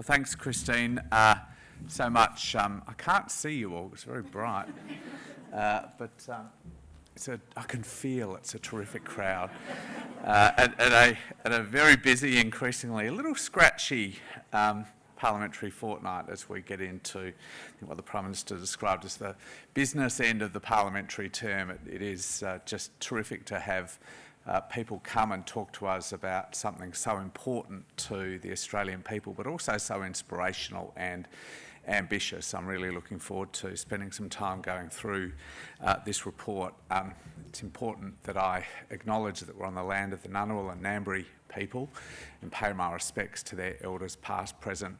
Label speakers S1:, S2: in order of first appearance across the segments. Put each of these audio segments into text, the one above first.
S1: Well, thanks, Christine, so much. I can't see you all, it's very bright, but I can feel it's a terrific crowd. At a very busy, increasingly a little scratchy parliamentary fortnight as we get into what the Prime Minister described as the business end of the parliamentary term. It is just terrific to have people come and talk to us about something so important to the Australian people, but also so inspirational and ambitious. I'm really looking forward to spending some time going through this report. It's important that I acknowledge that we're on the land of the Ngunnawal and Ngambri people and pay my respects to their elders past, present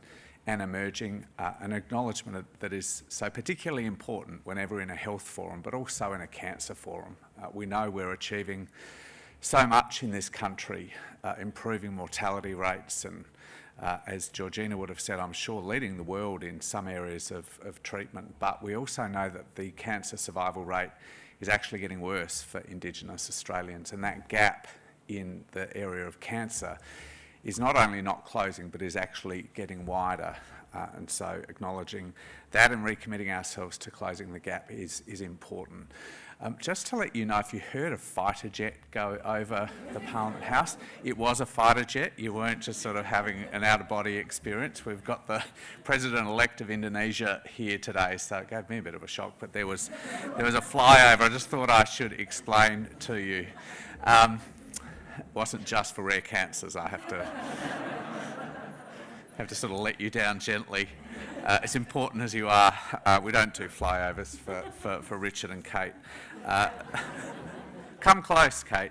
S1: and emerging, an acknowledgement that is so particularly important whenever in a health forum, but also in a cancer forum. We know we're achieving so much in this country, improving mortality rates and, as Georgina would have said, I'm sure leading the world in some areas of treatment, but we also know that the cancer survival rate is actually getting worse for Indigenous Australians, and that gap in the area of cancer is not only not closing but is actually getting wider, and so acknowledging that and recommitting ourselves to closing the gap is important. Just to let you know, if you heard a fighter jet go over the Parliament House, it was a fighter jet. You weren't just sort of having an out-of-body experience. We've got the President-elect of Indonesia here today, so it gave me a bit of a shock, but there was a flyover. I just thought I should explain to you. It wasn't just for rare cancers. I have to sort of let you down gently. As important as you are, we don't do flyovers for Richard and Kate. Come close, Kate,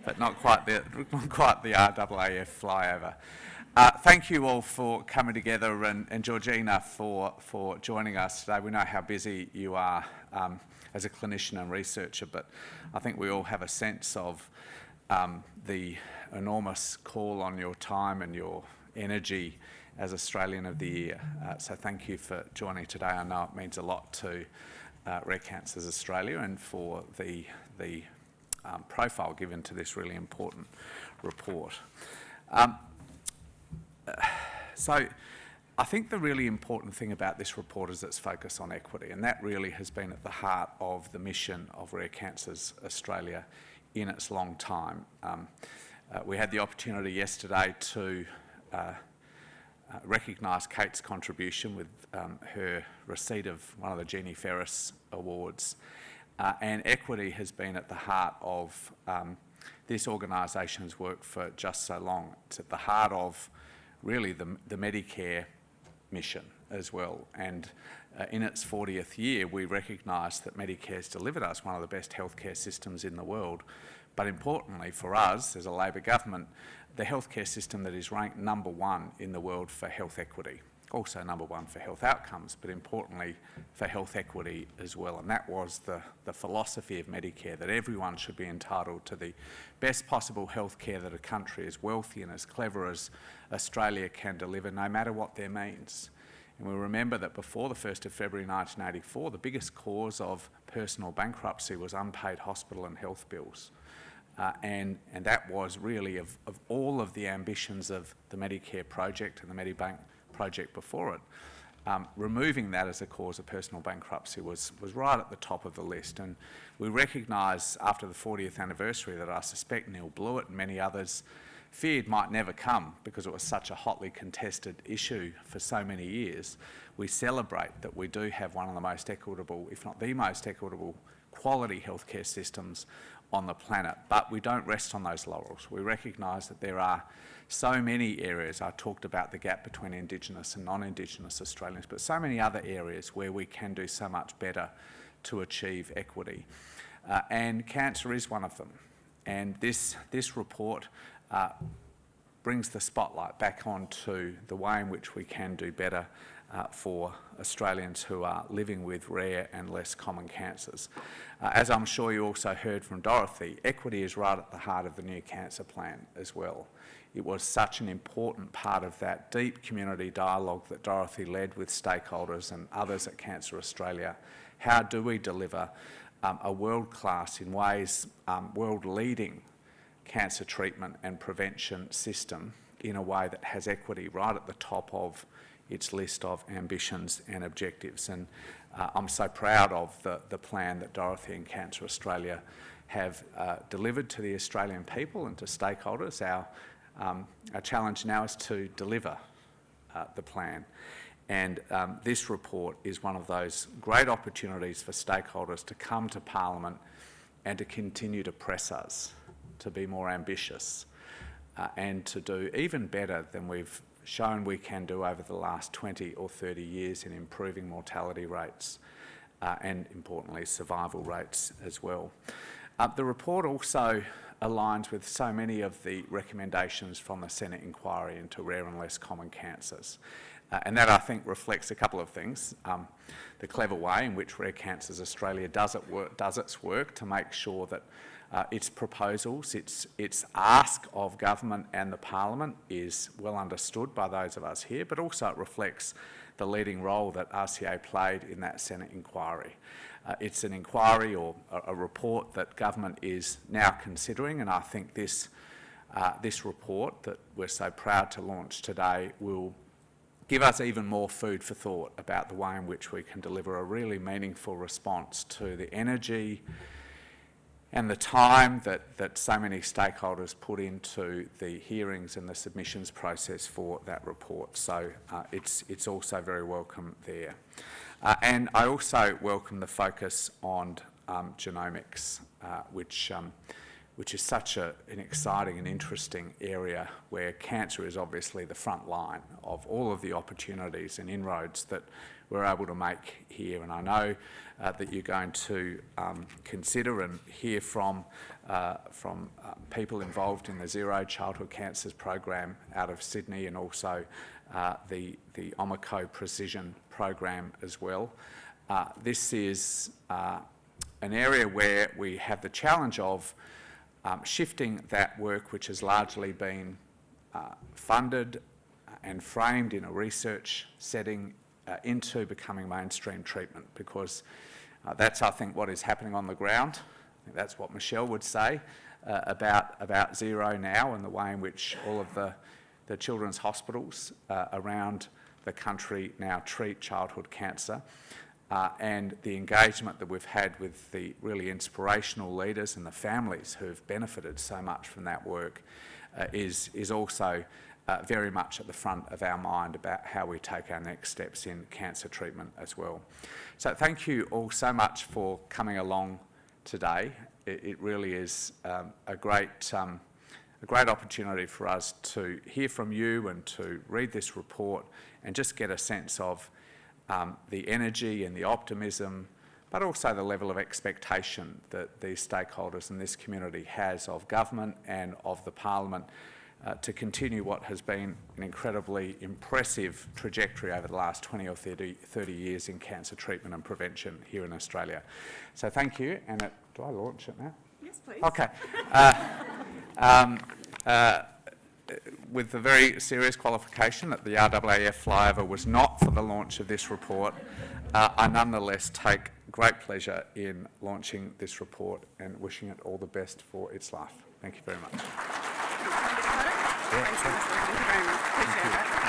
S1: but not quite the RAAF flyover. Thank you all for coming together, and Georgina for joining us today. We know how busy you are as a clinician and researcher, but I think we all have a sense of the enormous call on your time and your energy as Australian of the Year. So thank you for joining today. I know it means a lot to Rare Cancers Australia and for the profile given to this really important report. So I think the really important thing about this report is its focus on equity, and that really has been at the heart of the mission of Rare Cancers Australia in its long time. We had the opportunity yesterday to recognise Kate's contribution with her receipt of one of the Jeannie Ferris Awards, and equity has been at the heart of this organisation's work for just so long. It's at the heart of really the Medicare mission as well, and in its 40th year we recognise that Medicare has delivered us one of the best healthcare systems in the world, but importantly for us as a Labor government, the healthcare system that is ranked number one in the world for health equity, also number one for health outcomes, but importantly for health equity as well. And that was the philosophy of Medicare, that everyone should be entitled to the best possible healthcare that a country as wealthy and as clever as Australia can deliver, no matter what their means. And we remember that before the 1st of February 1984, the biggest cause of personal bankruptcy was unpaid hospital and health bills. And that was really of all of the ambitions of the Medicare project and the Medibank project before it, removing that as a cause of personal bankruptcy was right at the top of the list. And we recognise after the 40th anniversary that I suspect Neil Blewett and many others feared might never come because it was such a hotly contested issue for so many years. We celebrate that we do have one of the most equitable, if not the most equitable, quality healthcare systems on the planet, but we don't rest on those laurels. We recognise that there are so many areas. I talked about the gap between Indigenous and non-Indigenous Australians, but so many other areas where we can do so much better to achieve equity. And cancer is one of them. And this report brings the spotlight back onto the way in which we can do better for Australians who are living with rare and less common cancers. As I'm sure you also heard from Dorothy, equity is right at the heart of the new cancer plan as well. It was such an important part of that deep community dialogue that Dorothy led with stakeholders and others at Cancer Australia. How do we deliver a world-class, in ways, world-leading cancer treatment and prevention system in a way that has equity right at the top of its list of ambitions and objectives. And I'm so proud of the plan that Dorothy and Cancer Australia have delivered to the Australian people and to stakeholders. Our challenge now is to deliver the plan. And this report is one of those great opportunities for stakeholders to come to Parliament and to continue to press us to be more ambitious and to do even better than we've shown we can do over the last 20 or 30 years in improving mortality rates and, importantly, survival rates as well. The report also aligns with so many of the recommendations from the Senate inquiry into rare and less common cancers. And that, I think, reflects a couple of things. The clever way in which Rare Cancers Australia does its work to make sure that its proposals, its ask of government and the Parliament is well understood by those of us here, but also it reflects the leading role that RCA played in that Senate inquiry. It's an inquiry or a report that government is now considering, and I think this report that we're so proud to launch today will give us even more food for thought about the way in which we can deliver a really meaningful response to the energy and the time that so many stakeholders put into the hearings and the submissions process for that report. So it's also very welcome there. And I also welcome the focus on genomics, which is such an exciting and interesting area where cancer is obviously the front line of all of the opportunities and inroads that we're able to make here. And I know that you're going to consider and hear from people involved in the Zero Childhood Cancers program out of Sydney, and also the Omico Precision program as well. This is an area where we have the challenge of shifting that work, which has largely been funded and framed in a research setting, into becoming mainstream treatment, because that's, I think, what is happening on the ground. I think that's what Michelle would say about Zero now, and the way in which all of the children's hospitals around the country now treat childhood cancer. And the engagement that we've had with the really inspirational leaders and the families who've benefited so much from that work is also very much at the front of our mind about how we take our next steps in cancer treatment as well. So thank you all so much for coming along today. It really is a great opportunity for us to hear from you and to read this report and just get a sense of the energy and the optimism, but also the level of expectation that these stakeholders in this community has of government and of the Parliament to continue what has been an incredibly impressive trajectory over the last 20 or 30 years in cancer treatment and prevention here in Australia. So thank you. And do I launch it now?
S2: Yes, please.
S1: Okay. With the very serious qualification that the RAAF flyover was not for the launch of this report, I nonetheless take great pleasure in launching this report and wishing it all the best for its life. Thank you very much.
S2: Thank you very much. Appreciate that.